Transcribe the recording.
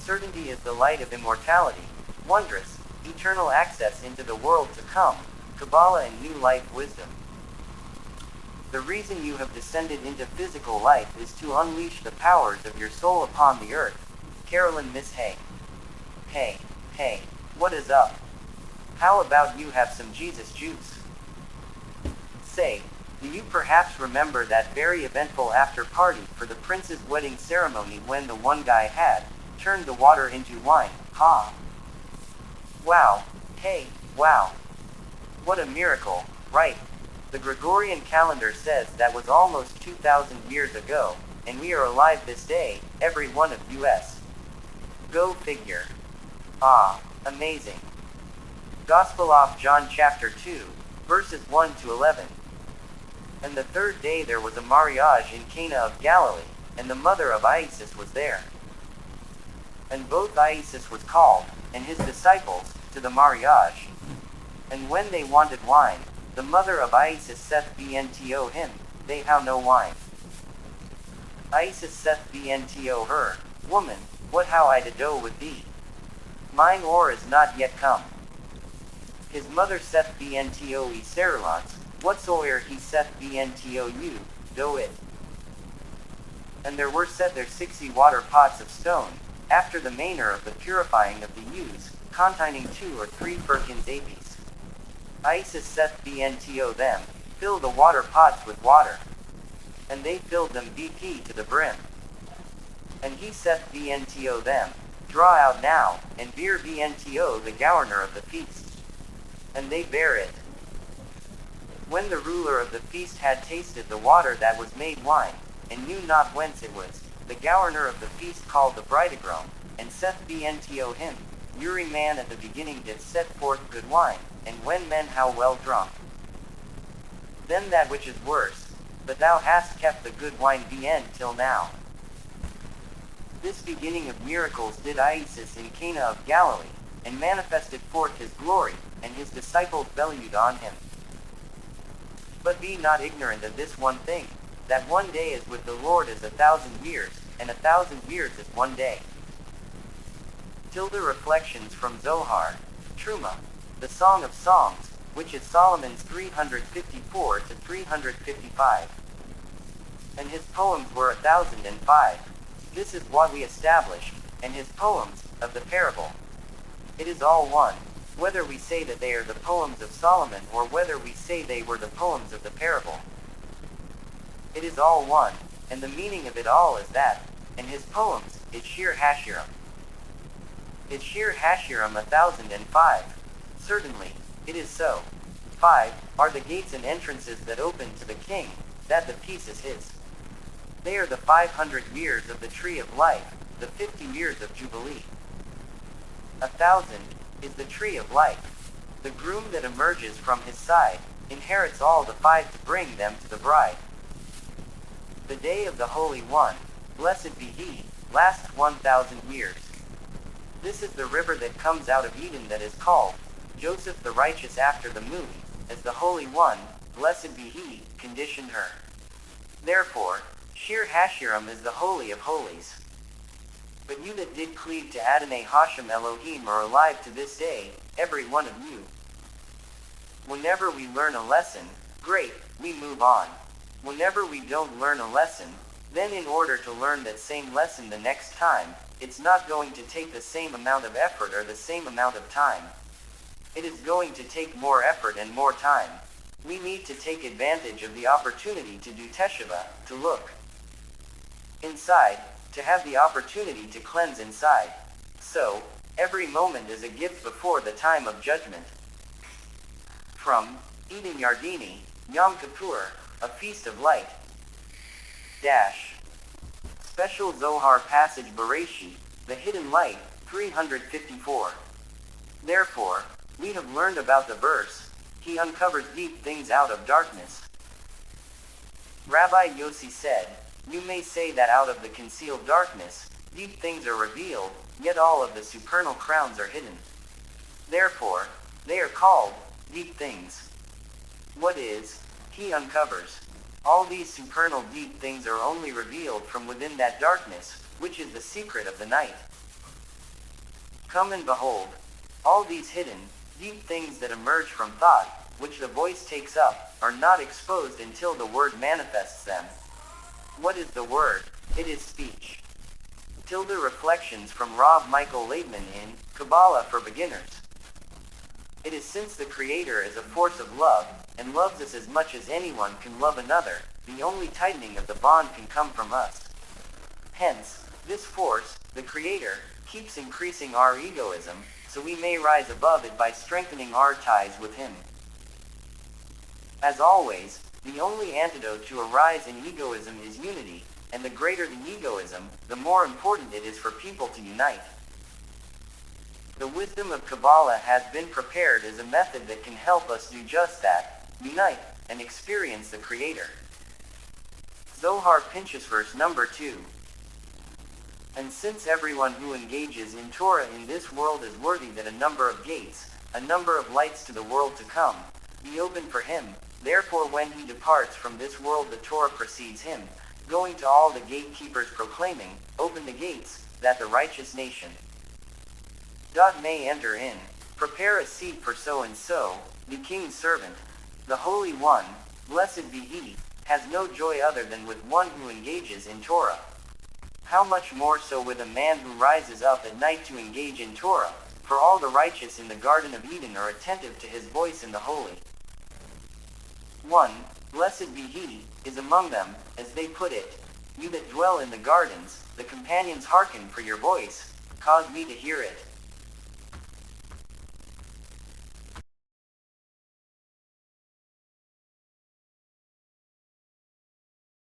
Certainty is the light of immortality, wondrous, eternal access into the world to come, Kabbalah and new life wisdom. The reason you have descended into physical life is to unleash the powers of your soul upon the earth. Carolyn Miss Hay. Hey, what is up? How about you have some Jesus juice? Say, do you perhaps remember that very eventful after party for the prince's wedding ceremony when the one guy had turned the water into wine, huh? Wow, hey, wow. What a miracle, right? The Gregorian calendar says that was almost 2,000 years ago, and we are alive this day, every one of us. Go figure. Ah, amazing. Gospel of John chapter 2, verses 1 to 11. And the third day there was a marriage in Cana of Galilee, and the mother of Iesus was there. And both Iesus was called, and his disciples, to the marriage. And when they wanted wine, the mother of Iesus saith bnto him, they have no wine. Iesus saith bnto her, Woman, what how I to do with thee? Mine hour is not yet come. His mother saith bnto e cerulans, whatsoe'er he saith bnto you, do it. And there were set there 60 water pots of stone, after the manner of the purifying of the ewes, containing 2 or 3 firkins apiece. Iesus saith bnto them, Fill the water pots with water. And they filled them bp to the brim. And he saith bnto them, Draw out now, and bear bnto the governor of the feast. And they bare it. When the ruler of the feast had tasted the water that was made wine, and knew not whence it was, the governor of the feast called the bridegroom, and saith bnto him, Your man at the beginning did set forth good wine, and when men how well drunk. Then that which is worse, but thou hast kept the good wine bn till now. This beginning of miracles did Iesus in Cana of Galilee, and manifested forth his glory, and his disciples believed on him. But be not ignorant of this one thing, that one day is with the Lord as 1,000 years, and 1,000 years is one day. Till the reflections from Zohar, Truma, the Song of Songs, which is Solomon's 354 to 355. And his poems were 1,005. This is what we established, and his poems, of the parable. It is all one, whether we say that they are the poems of Solomon or whether we say they were the poems of the parable. It is all one, and the meaning of it all is that, and his poems, is Shir Hashirim. Is Shir Hashirim 1,005? Certainly, it is so. 5 are the gates and entrances that open to the king, that the peace is his. They are the 500 years of the tree of life, the 50 years of Jubilee. 1,000 is the tree of life. The groom that emerges from his side, inherits all the 5 to bring them to the bride. The day of the Holy One, blessed be he, lasts 1,000 years. This is the river that comes out of Eden that is called, Joseph the righteous after the moon, as the Holy One, blessed be he, conditioned her. Therefore, Shir Hashirim is the Holy of Holies. But you that did cleave to Adonai Hashem Elohim are alive to this day, every one of you. Whenever we learn a lesson, great, we move on. Whenever we don't learn a lesson, then in order to learn that same lesson the next time, it's not going to take the same amount of effort or the same amount of time. It is going to take more effort and more time. We need to take advantage of the opportunity to do teshuvah, to look inside, to have the opportunity to cleanse inside. So, every moment is a gift before the time of judgment. From Eden Yardini, Yom Kippur, a feast of light. Special Zohar passage Bereshit, the hidden light, 354. Therefore, we have learned about the verse, he uncovers deep things out of darkness. Rabbi Yossi said, You may say that out of the concealed darkness, deep things are revealed, yet all of the supernal crowns are hidden. Therefore, they are called deep things. What is, he uncovers. All these supernal deep things are only revealed from within that darkness, which is the secret of the night. Come and behold. All these hidden, deep things that emerge from thought, which the voice takes up, are not exposed until the word manifests them. What is the word? It is speech. Tilda Reflections from Rav Michael Leibman in Kabbalah for Beginners. It is since the Creator is a force of love, and loves us as much as anyone can love another, the only tightening of the bond can come from us. Hence, this force, the Creator, keeps increasing our egoism, so we may rise above it by strengthening our ties with Him. As always, the only antidote to a rise in egoism is unity, and the greater the egoism, the more important it is for people to unite. The wisdom of Kabbalah has been prepared as a method that can help us do just that, unite, and experience the Creator. Zohar Pinchas verse number 2. And since everyone who engages in Torah in this world is worthy that a number of gates, a number of lights to the world to come, be open for him, therefore when he departs from this world the Torah precedes him, going to all the gatekeepers proclaiming, open the gates, that the righteous nation may enter in. Prepare a seat for so and so, the king's servant, the Holy One, blessed be he, has no joy other than with one who engages in Torah. How much more so with a man who rises up at night to engage in Torah, for all the righteous in the Garden of Eden are attentive to his voice in the holy. 1. Blessed be he, is among them, as they put it. You that dwell in the gardens, the companions hearken for your voice, cause me to hear it.